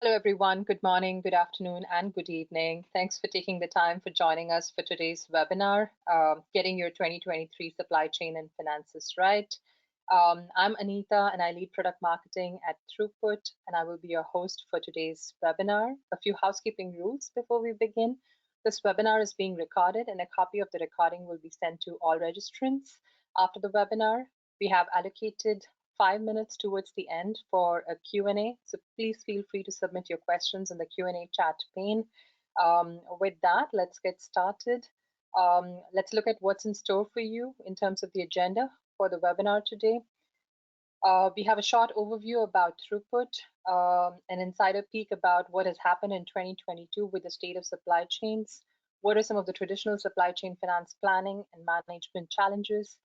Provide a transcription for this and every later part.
Hello, everyone. Good morning, good afternoon, and good evening. Thanks for taking the time for joining us for today's webinar, Getting Your 2023 Supply Chain and Finances Right. I'm Anita, and I lead product marketing at Throughput, and I will be your host for today's webinar. A few housekeeping rules before we begin. This webinar is being recorded, and a copy of the recording will be sent to all registrants. After the webinar, we have allocated 5 minutes towards the end for a Q&A. So please feel free to submit your questions in the Q&A chat pane. With that, let's get started. Let's look at what's in store for you in terms of the agenda for the webinar today. We have a short overview about Throughput, an insider peek about what has happened in 2022 with the state of supply chains. What are some of the traditional supply chain finance planning and management challenges?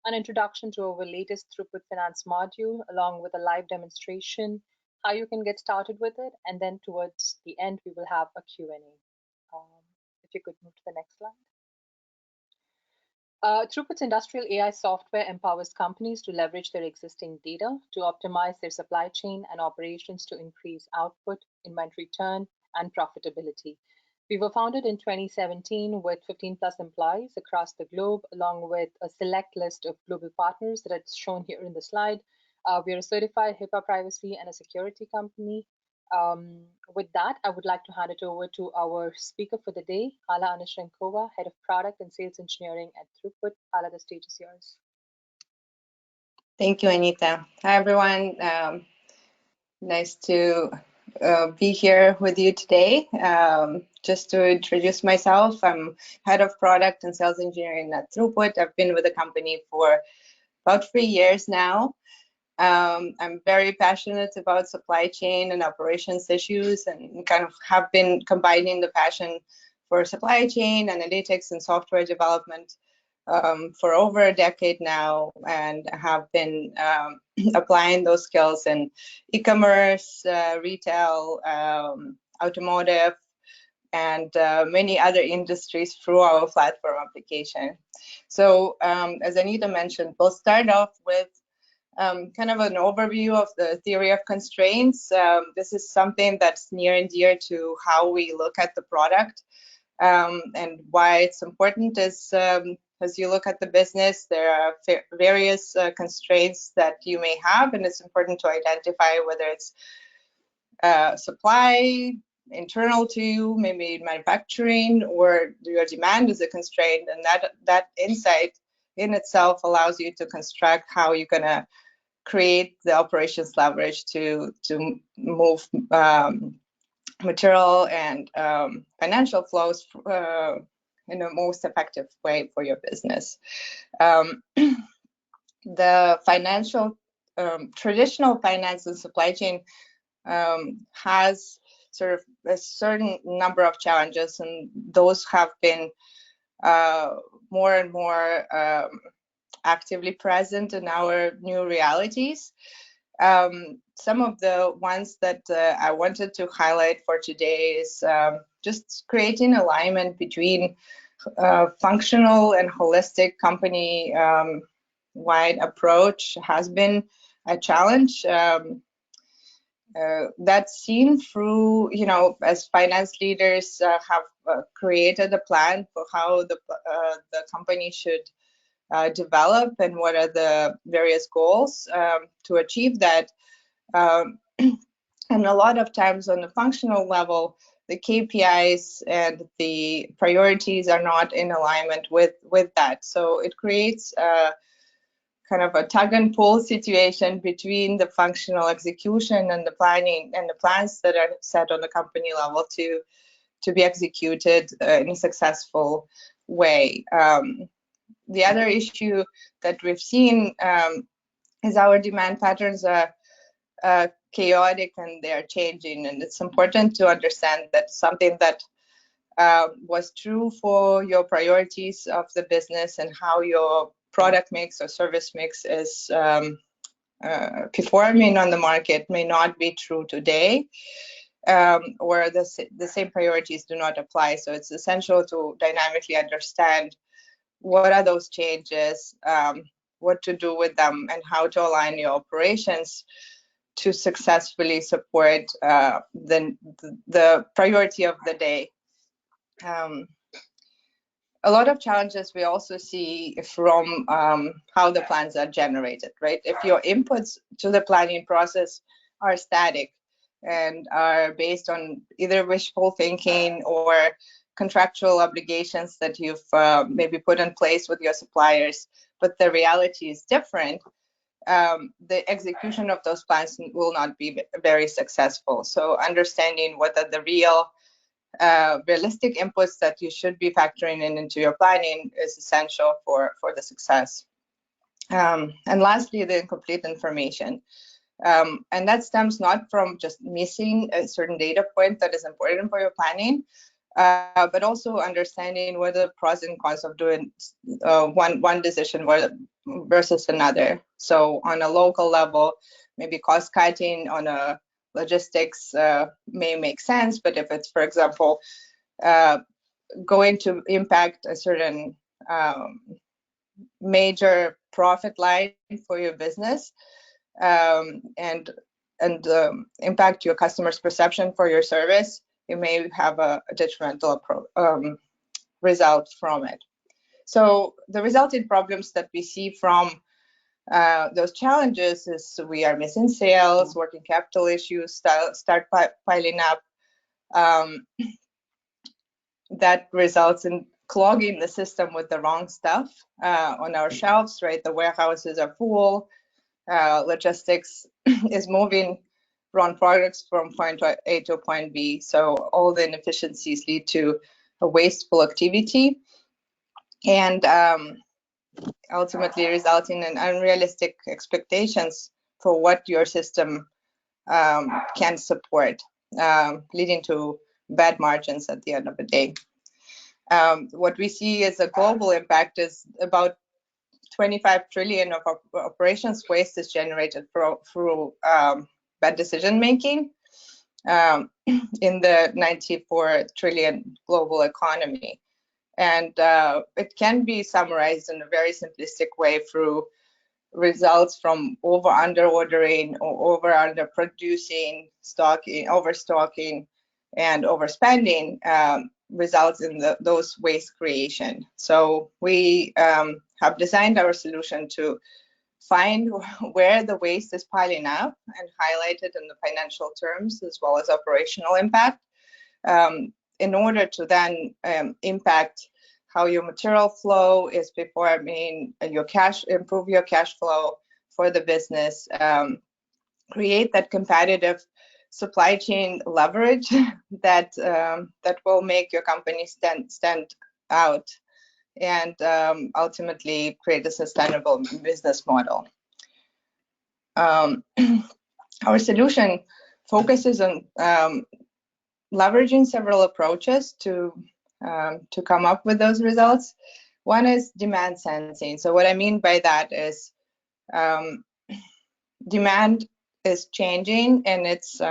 An introduction to our latest Throughput Finance module, along with a live demonstration, how you can get started with it, and then towards the end, we will have a Q&A. If you could move to the next slide. Throughput's industrial AI software empowers companies to leverage their existing data to optimize their supply chain and operations to increase output, inventory turn, and profitability. We were founded in 2017 with 15 plus employees across the globe, along with a select list of global partners that are shown here in the slide. We are a certified HIPAA privacy and a security company. With that, I would like to hand it over to our speaker for the day, Hala Anishrenkova, Head of Product and Sales Engineering at Throughput. Hala, the stage is yours. Thank you, Anita. Hi, everyone. Nice to be here with you today. Just to introduce myself, I'm Head of Product and Sales Engineering at Throughput. I've been with the company for about 3 years now. I'm very passionate about supply chain and operations issues, and kind of have been combining the passion for supply chain, analytics, and software development for over a decade now, and have been applying those skills in e-commerce, retail, automotive, and many other industries through our platform application. So as Anita mentioned, we'll start off with kind of an overview of the theory of constraints. This is something that's near and dear to how we look at the product, and why it's important is as you look at the business, there are various constraints that you may have, and it's important to identify whether it's supply, internal to you, maybe manufacturing, or your demand is a constraint, and that insight in itself allows you to construct how you're gonna create the operations leverage to move material and financial flows in the most effective way for your business. The financial traditional finance and supply chain has sort of a certain number of challenges, and those have been more and more actively present in our new realities. Some of the ones that I wanted to highlight for today is just creating alignment between functional and holistic company wide approach has been a challenge. That's seen through, as finance leaders have created a plan for how the company should develop and what are the various goals to achieve that. And a lot of times on the functional level, the KPIs and the priorities are not in alignment with that. So it creates kind of a tug and pull situation between the functional execution and the planning and the plans that are set on the company level to be executed in a successful way. The other issue that we've seen is our demand patterns are chaotic and they are changing, and it's important to understand that something that was true for your priorities of the business and how your product mix or service mix is performing on the market may not be true today, or the same priorities do not apply. So it's essential to dynamically understand what are those changes, what to do with them, and how to align your operations to successfully support the priority of the day. A lot of challenges we also see from how the plans are generated, right? If your inputs to the planning process are static and are based on either wishful thinking or contractual obligations that you've maybe put in place with your suppliers, but the reality is different, the execution of those plans will not be very successful. So understanding what are the realistic inputs that you should be factoring in into your planning is essential for the success. And lastly, the incomplete information. And that stems not from just missing a certain data point that is important for your planning, but also understanding what are the pros and cons of doing one decision versus another. So on a local level, maybe cost cutting on a logistics may make sense, but if it's, for example, going to impact a certain major profit line for your business, and impact your customers' perception for your service, you may have a detrimental result from it. So the resulting problems that we see from those challenges is we are missing sales, working capital issues start piling up. That results in clogging the system with the wrong stuff on our shelves, right? The warehouses are full. Logistics is moving wrong products from point A to point B. So all the inefficiencies lead to a wasteful activity and ultimately resulting in unrealistic expectations for what your system can support, leading to bad margins at the end of the day. What we see as a global impact is about 25 trillion of operations waste is generated through bad decision making in the 94 trillion global economy. And it can be summarized in a very simplistic way through results from over-under ordering or over-under producing, stocking, overstocking, and overspending results in those waste creation. So we have designed our solution to find where the waste is piling up and highlight it in the financial terms as well as operational impact, in order to then impact how your material flow is performing, improve your cash flow for the business, create that competitive supply chain leverage that will make your company stand out and ultimately create a sustainable business model. Our solution focuses on leveraging several approaches to come up with those results. One is demand sensing. So what I mean by that is demand is changing, and it's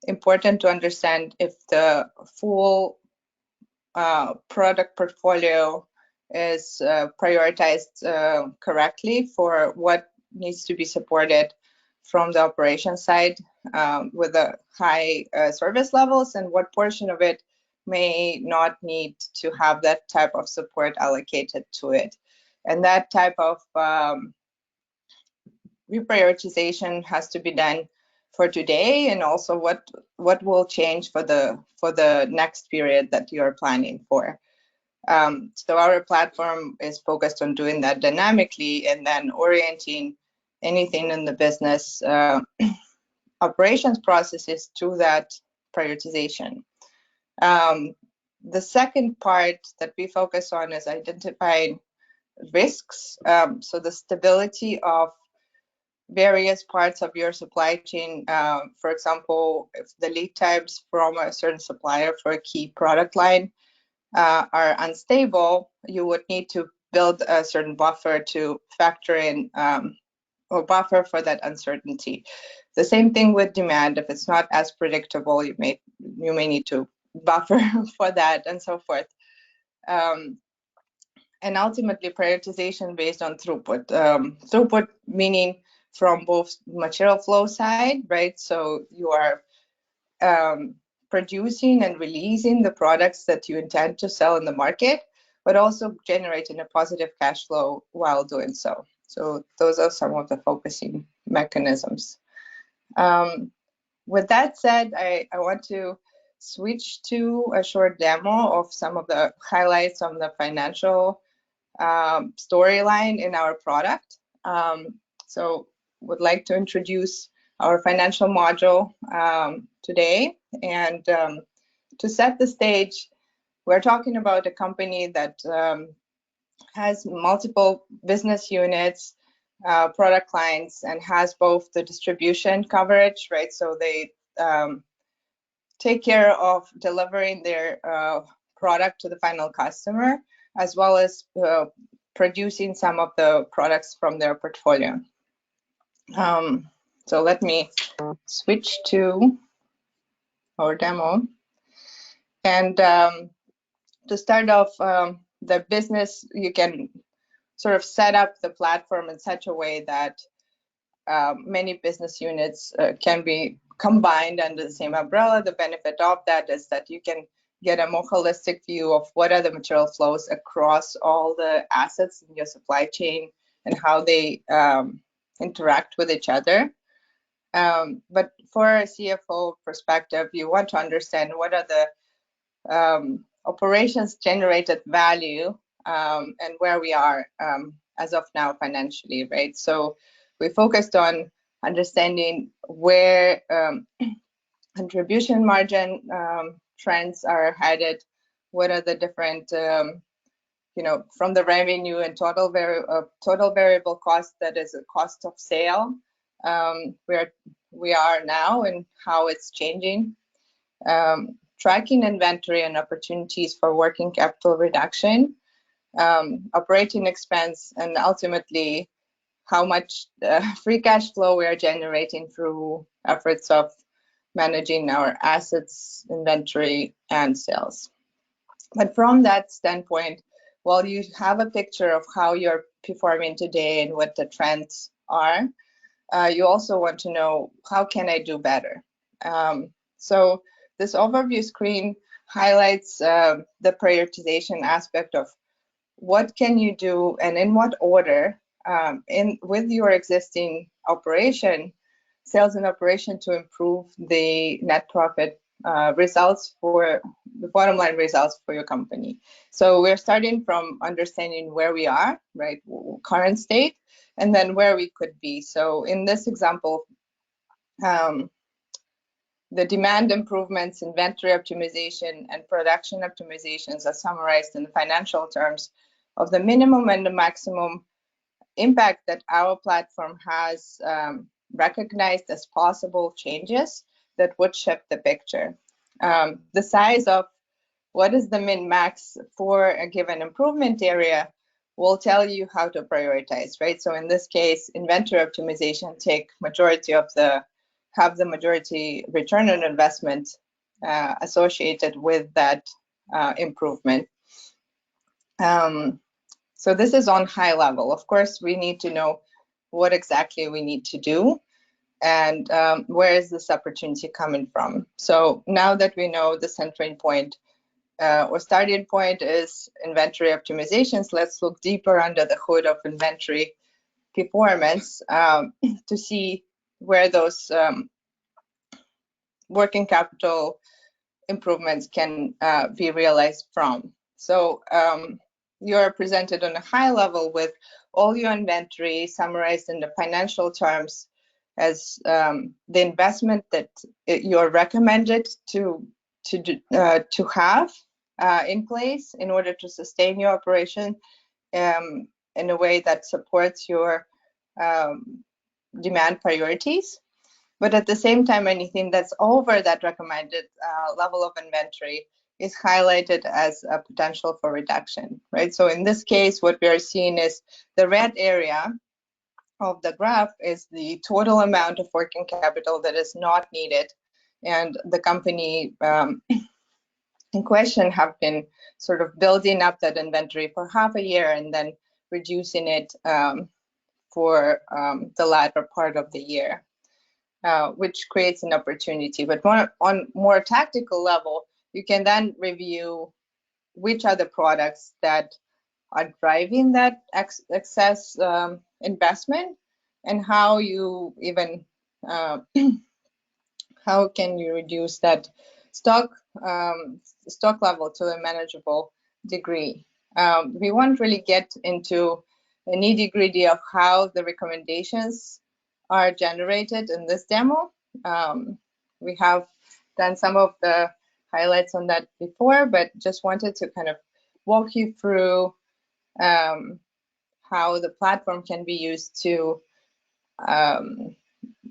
important to understand if the full product portfolio is prioritized correctly for what needs to be supported from the operation side with the high service levels, and what portion of it may not need to have that type of support allocated to it. And that type of reprioritization has to be done for today, and also what will change for the next period that you are planning for. So our platform is focused on doing that dynamically and then orienting anything in the business operations processes to that prioritization. The second part that we focus on is identifying risks. So the stability of various parts of your supply chain. For example, if the lead times from a certain supplier for a key product line are unstable, you would need to build a certain buffer to factor in or buffer for that uncertainty. The same thing with demand. If it's not as predictable, you may need to buffer for that, and so forth. And ultimately prioritization based on throughput. Throughput meaning from both material flow side, right? So you are producing and releasing the products that you intend to sell in the market, but also generating a positive cash flow while doing so. So those are some of the focusing mechanisms. With that said, I want to switch to a short demo of some of the highlights on the financial storyline in our product. So would like to introduce our financial module today. And to set the stage, we're talking about a company that has multiple business units, product lines, and has both the distribution coverage, right? So they take care of delivering their product to the final customer, as well as producing some of the products from their portfolio. So let me switch to our demo. And to start off the business, you can sort of set up the platform in such a way that many business units can be combined under the same umbrella. The benefit of that is that you can get a more holistic view of what are the material flows across all the assets in your supply chain and how they interact with each other. But for a CFO perspective, you want to understand what are the operations generated value and where we are as of now financially, right? So we focused on understanding where contribution margin trends are headed, what are the different, from the revenue and total variable cost, that is a cost of sale, where we are now and how it's changing. Tracking inventory and opportunities for working capital reduction, operating expense, and ultimately how much free cash flow we are generating through efforts of managing our assets, inventory, and sales. But from that standpoint, while you have a picture of how you're performing today and what the trends are, you also want to know, how can I do better? So this overview screen highlights the prioritization aspect of what can you do and in what order with your existing operation, sales and operation, to improve the net profit results for the bottom line results for your company. So we're starting from understanding where we are, right, current state, and then where we could be. So in this example, the demand improvements, inventory optimization, and production optimizations are summarized in the financial terms of the minimum and the maximum impact that our platform has recognized as possible changes that would shift the picture. The size of what is the min-max for a given improvement area will tell you how to prioritize, right? So in this case, inventory optimization have the majority return on investment associated with that improvement. So this is on high level. Of course, we need to know what exactly we need to do and where is this opportunity coming from. So now that we know the centering point or starting point is inventory optimizations, let's look deeper under the hood of inventory performance to see where those working capital improvements can be realized from. So you're presented on a high level with all your inventory summarized in the financial terms as the investment that you're recommended to have in place in order to sustain your operation in a way that supports your demand priorities. But at the same time, anything that's over that recommended level of inventory is highlighted as a potential for reduction, right? So in this case, what we are seeing is the red area of the graph is the total amount of working capital that is not needed. And the company in question have been sort of building up that inventory for half a year and then reducing it for the latter part of the year, which creates an opportunity. But on more tactical level, you can then review which are the products that are driving that excess investment, and how you even how can you reduce that stock stock level to a manageable degree. We won't really get into the nitty-gritty of how the recommendations are generated in this demo. We have done some of the highlights on that before, but just wanted to kind of walk you through how the platform can be used to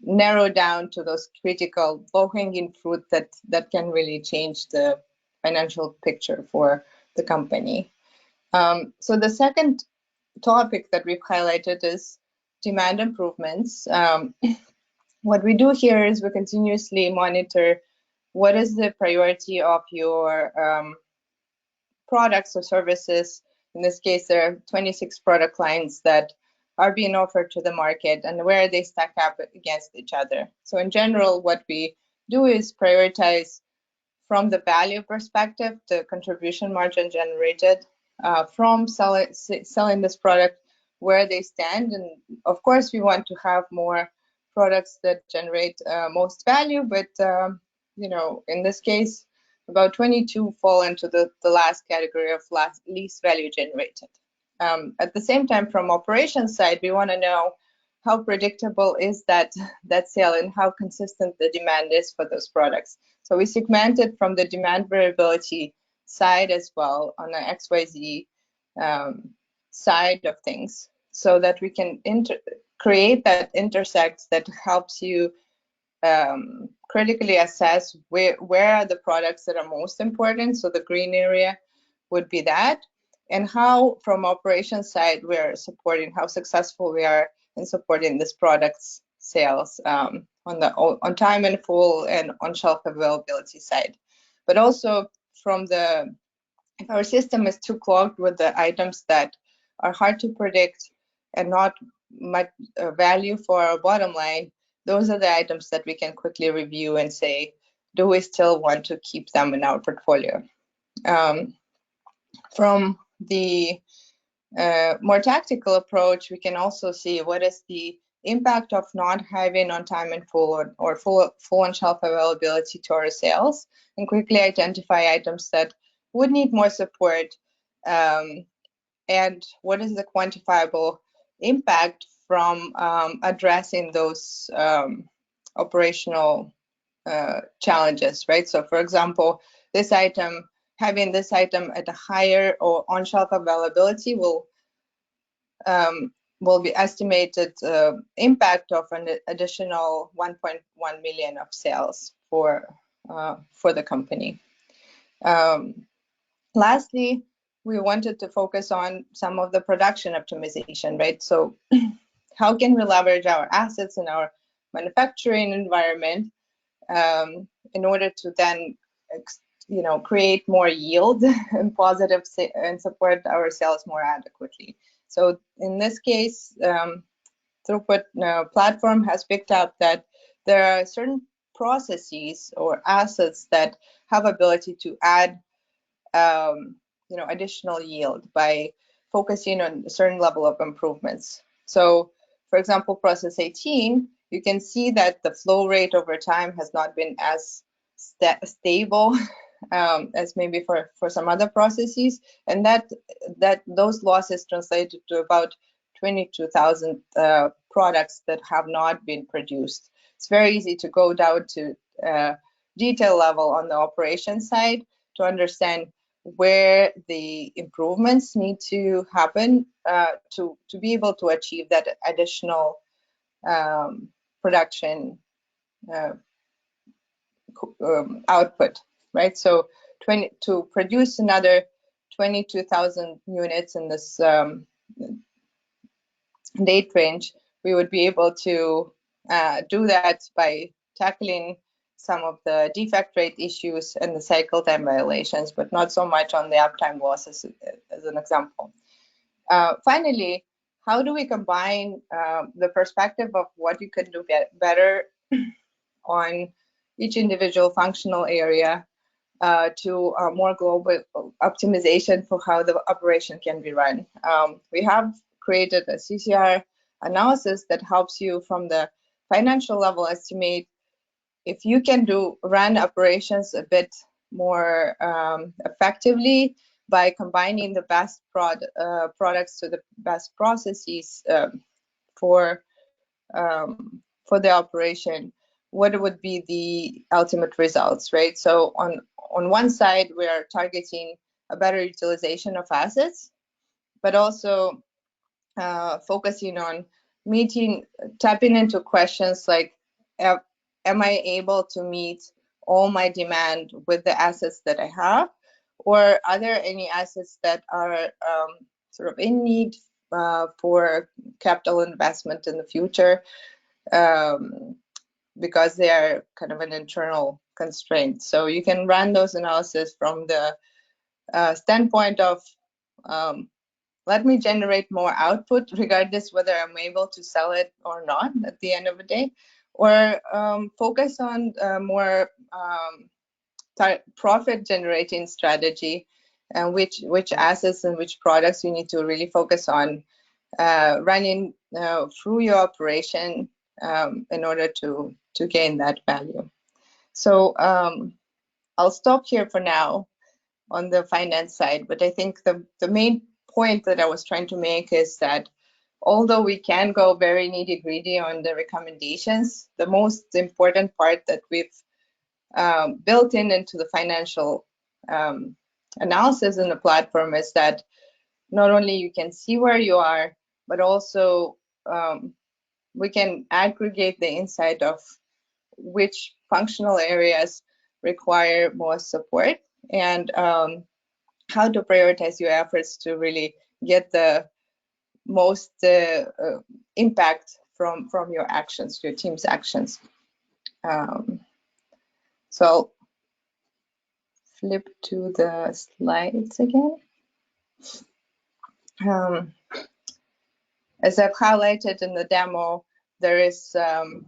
narrow down to those critical low-hanging fruit that can really change the financial picture for the company. So the second topic that we've highlighted is demand improvements. What we do here is we continuously monitor what is the priority of your products or services. In this case, there are 26 product lines that are being offered to the market, and where they stack up against each other. So in general, what we do is prioritize from the value perspective, the contribution margin generated from selling this product, where they stand. And of course, we want to have more products that generate most value, but in this case, about 22 fall into the last category of least value generated. At the same time, from operations side, we want to know how predictable is that sale and how consistent the demand is for those products. So we segmented from the demand variability side as well on the XYZ side of things, so that we can create that intersect that helps you critically assess where are the products that are most important. So the green area would be that, and how from operations side we're supporting, how successful we are in supporting this product's sales on time and full and on shelf availability side. But also from if our system is too clogged with the items that are hard to predict and not much value for our bottom line, those are the items that we can quickly review and say, do we still want to keep them in our portfolio? From the more tactical approach, we can also see what is the impact of not having on time and full or full on shelf availability to our sales, and quickly identify items that would need more support, and what is the quantifiable impact from addressing those operational challenges, right? So for example, having this item at a higher or on-shelf availability will be estimated impact of an additional 1.1 million of sales for the company. Lastly, we wanted to focus on some of the production optimization, right? So how can we leverage our assets in our manufacturing environment in order to then create more yield and positive and support our sales more adequately. So in this case, Throughput platform has picked up that there are certain processes or assets that have ability to add additional yield by focusing on a certain level of improvements. So for example, process 18, you can see that the flow rate over time has not been as stable as maybe for some other processes, and that those losses translated to about 22,000 products that have not been produced. It's very easy to go down to detail level on the operation side to understand where the improvements need to happen to be able to achieve that additional production output, right? So to produce another 22,000 units in this date range, we would be able to do that by tackling some of the defect rate issues and the cycle time violations, but not so much on the uptime losses, as an example. Finally, how do we combine the perspective of what you can do better on each individual functional area to more global optimization for how the operation can be run. We have created a CCR analysis that helps you from the financial level estimate if you can run operations a bit more effectively by combining the best products to the best processes for the operation, what would be the ultimate results, right? So on one side, we are targeting a better utilization of assets, but also focusing on tapping into questions like, am I able to meet all my demand with the assets that I have? Or are there any assets that are sort of in need for capital investment in the future because they are kind of an internal constraint? So you can run those analysis from the standpoint of let me generate more output regardless whether I'm able to sell it or not at the end of the day, or focus on more profit generating strategy and which assets and which products you need to really focus on running through your operation in order to gain that value. So I'll stop here for now on the finance side, but I think the main point that I was trying to make is that although we can go very nitty-gritty on the recommendations, the most important part that we've built into the financial analysis in the platform is that not only you can see where you are, but also we can aggregate the insight of which functional areas require more support and how to prioritize your efforts to really get the most impact from your actions, your team's actions. So I'll flip to the slides again. As I've highlighted in the demo, there is kind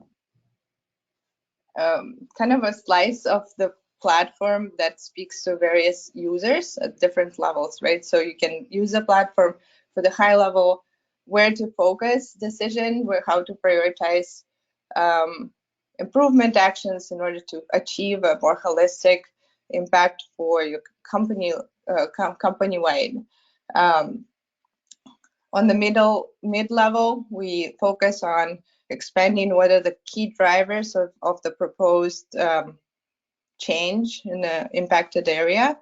of a slice of the platform that speaks to various users at different levels, right? So you can use the platform for the high level, where to focus decision, how to prioritize improvement actions in order to achieve a more holistic impact for your company, company-wide. On the mid-level, we focus on expanding what are the key drivers of the proposed change in the impacted area,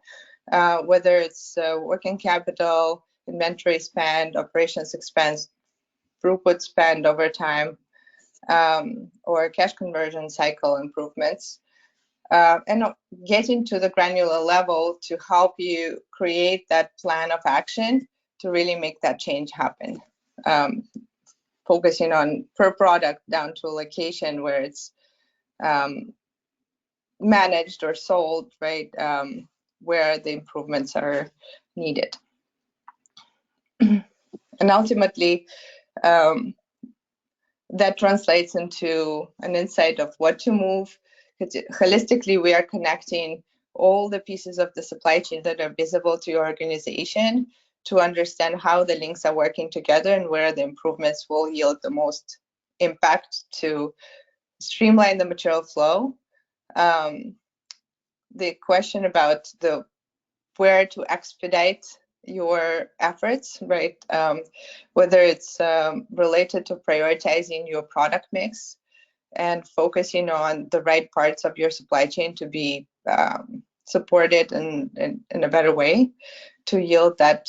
whether it's working capital, inventory spend, operations expense, throughput spend over time, or cash conversion cycle improvements. And getting to the granular level to help you create that plan of action to really make that change happen. Focusing on per product down to a location where it's managed or sold, right, where the improvements are needed. And ultimately, that translates into an insight of what to move. Holistically, we are connecting all the pieces of the supply chain that are visible to your organization to understand how the links are working together and where the improvements will yield the most impact to streamline the material flow. The question about where to expedite your efforts, right? Whether it's related to prioritizing your product mix and focusing on the right parts of your supply chain to be supported in a better way to yield that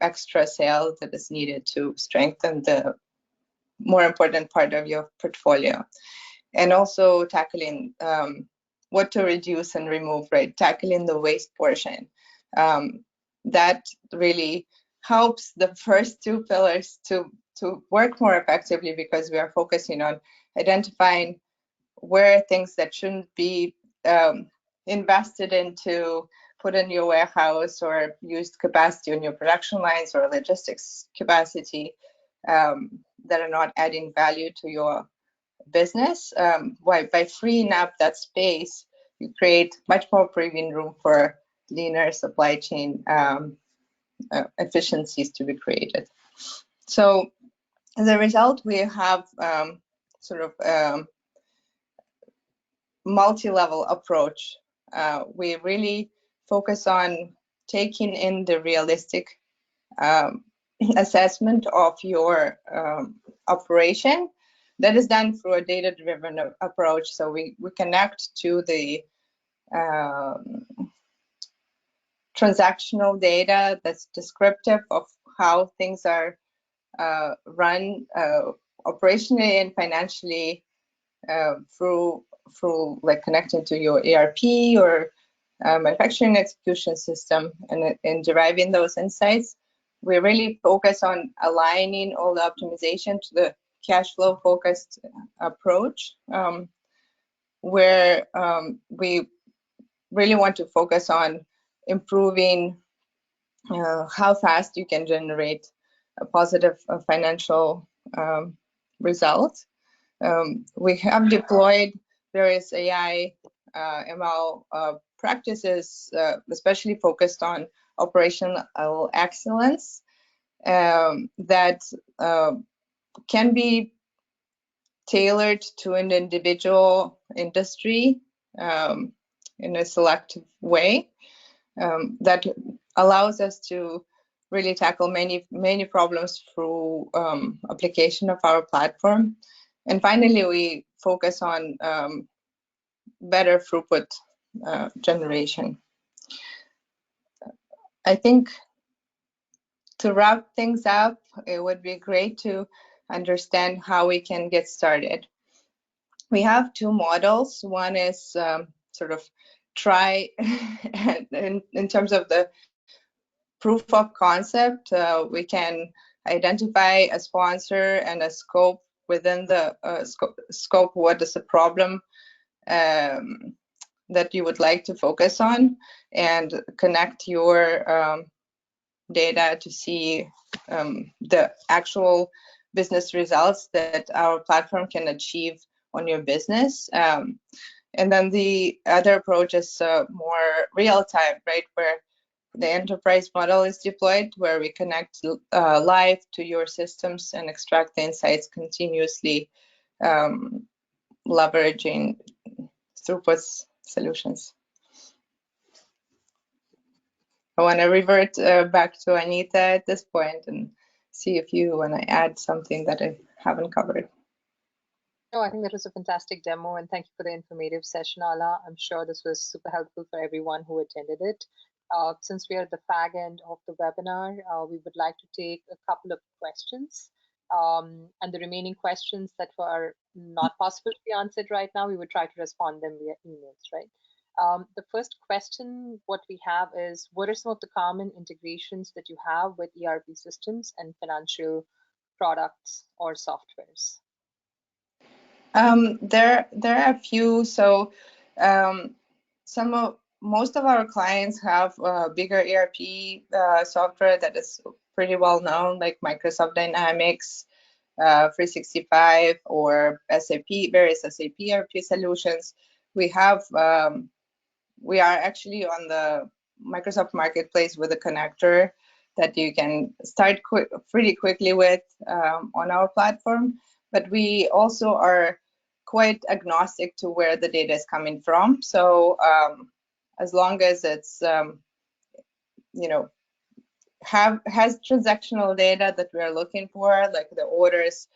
extra sale that is needed to strengthen the more important part of your portfolio. And also tackling what to reduce and remove, right? Tackling the waste portion. That really helps the first two pillars to work more effectively because we are focusing on identifying where things that shouldn't be invested into, put in your warehouse or used capacity on your production lines or logistics capacity that are not adding value to your business. By freeing up that space, you create much more breathing room for leaner supply chain efficiencies to be created. So as a result, we have sort of multi-level approach. We really focus on taking in the realistic assessment of your operation. That is done through a data-driven approach. So we connect to the transactional data that's descriptive of how things are run operationally and financially through like connecting to your ERP or manufacturing execution system, and in deriving those insights, we really focus on aligning all the optimization to the cash flow focused approach, where we really want to focus on improving how fast you can generate a positive financial result. We have deployed various AI ML practices, especially focused on operational excellence, that can be tailored to an individual industry in a selective way, that allows us to really tackle many problems through application of our platform. And finally, we focus on better throughput generation. I think to wrap things up, it would be great to understand how we can get started. We have two models. One is sort of try in terms of the proof of concept. We can identify a sponsor and a scope within the scope. What is the problem that you would like to focus on, and connect your data to see the actual business results that our platform can achieve on your business. And then the other approach is more real time, right, where the enterprise model is deployed, where we connect live to your systems and extract the insights continuously, leveraging throughput solutions. I want to revert back to Anita at this point and see if you want to add something that I haven't covered. No, I think that was a fantastic demo, and thank you for the informative session, Ala. I'm sure this was super helpful for everyone who attended it. Since we are at the fag end of the webinar, we would like to take a couple of questions. And the remaining questions that were not possible to be answered right now, we would try to respond them via emails, right? The first question, what we have is, what are some of the common integrations that you have with ERP systems and financial products or softwares? There are a few. So most of our clients have bigger ERP software that is pretty well known, like Microsoft Dynamics 365 or SAP, various SAP ERP solutions. We are actually on the Microsoft Marketplace with a connector that you can start pretty quickly with on our platform. But we also are quite agnostic to where the data is coming from. So as long as it's has transactional data that we are looking for, like the orders,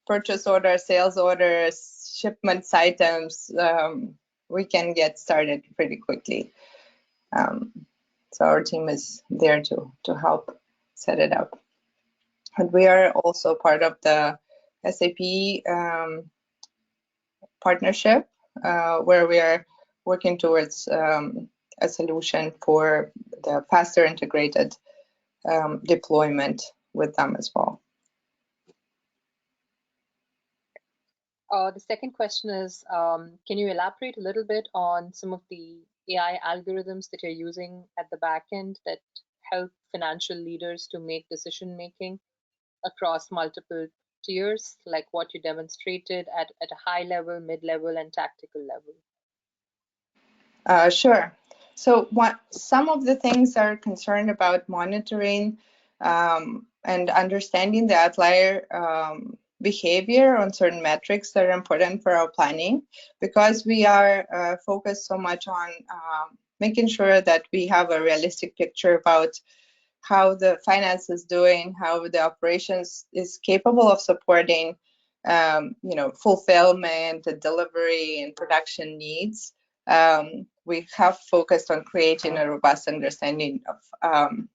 purchase orders, sales orders, shipments items, we can get started pretty quickly. So our team is there to help set it up. And we are also part of the SAP partnership, where we are working towards a solution for the faster integrated deployment with them as well. The second question is, can you elaborate a little bit on some of the AI algorithms that you're using at the back end that help financial leaders to make decision making? across multiple tiers, like what you demonstrated at a high level, mid-level, and tactical level? Sure. So some of the things are concerned about monitoring and understanding the outlier behavior on certain metrics that are important for our planning, because we are focused so much on making sure that we have a realistic picture about how the finance is doing, how the operations is capable of supporting, fulfillment, the delivery, and production needs. We have focused on creating a robust understanding of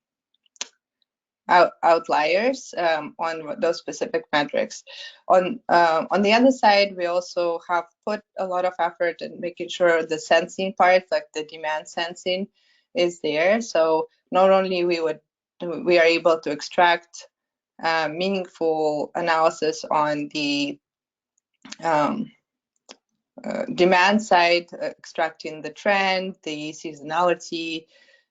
outliers on those specific metrics. On the other side, we also have put a lot of effort in making sure the sensing part, like the demand sensing, is there. So not only we are able to extract meaningful analysis on the demand side, extracting the trend, the seasonality,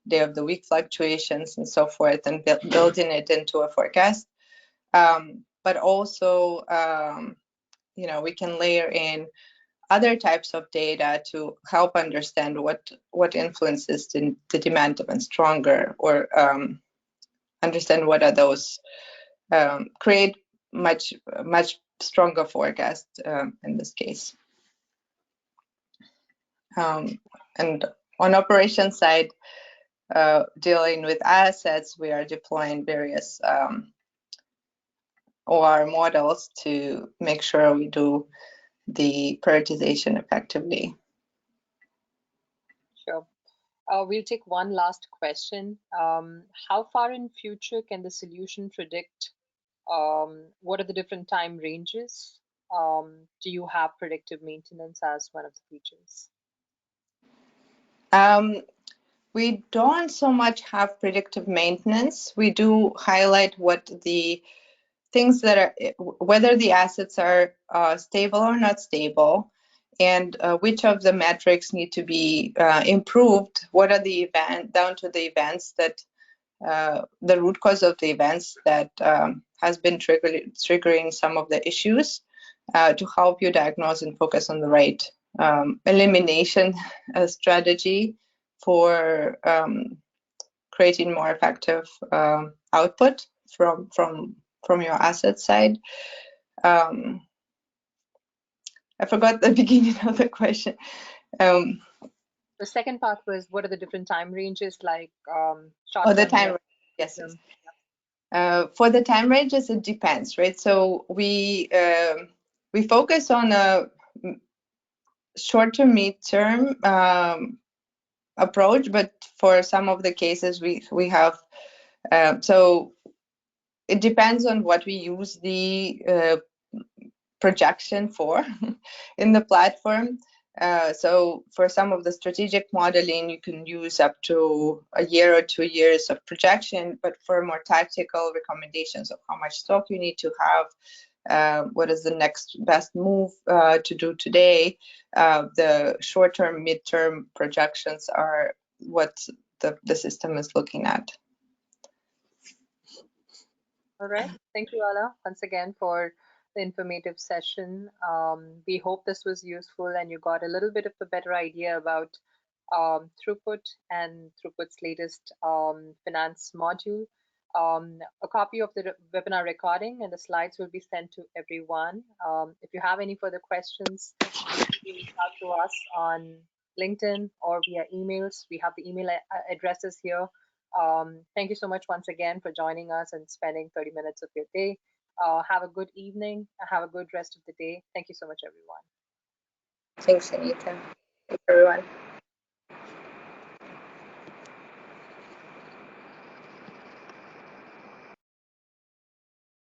day of the week fluctuations, and so forth, and building it into a forecast. But also, we can layer in other types of data to help understand what influences the demand even stronger, or understand what are those, create much stronger forecast in this case. And on operations side, dealing with assets, we are deploying various OR models to make sure we do the prioritization effectively. Sure. We'll take one last question. How far in future can the solution predict? What are the different time ranges? Do you have predictive maintenance as one of the features? We don't so much have predictive maintenance. We do highlight what the things that are, whether the assets are stable or not stable, and which of the metrics need to be improved. What are the down to the events that the root cause of the events that has been triggering some of the issues, to help you diagnose and focus on the right elimination strategy for creating more effective output from your asset side. I forgot the beginning of the question. The second part was, what are the different time ranges, like short-term? Oh, the time. Yes. For the time ranges, it depends, right? So we focus on a short-term, mid-term approach, but for some of the cases we have, so it depends on what we use the projection for in the platform. So for some of the strategic modeling, you can use up to a year or 2 years of projection, but for more tactical recommendations of how much stock you need to have, what is the next best move to do today, the short-term, mid-term projections are what the system is looking at. All right. Thank you, Ala, once again for the informative session. We hope this was useful and you got a little bit of a better idea about Throughput and Throughput's latest finance module. A copy of the webinar recording and the slides will be sent to everyone. If you have any further questions, reach out to us on LinkedIn or via emails. We have the email addresses here. Thank you so much once again for joining us and spending 30 minutes of your day. Have a good evening. Have a good rest of the day. Thank you so much, everyone. Thanks, Anita. Thanks, everyone.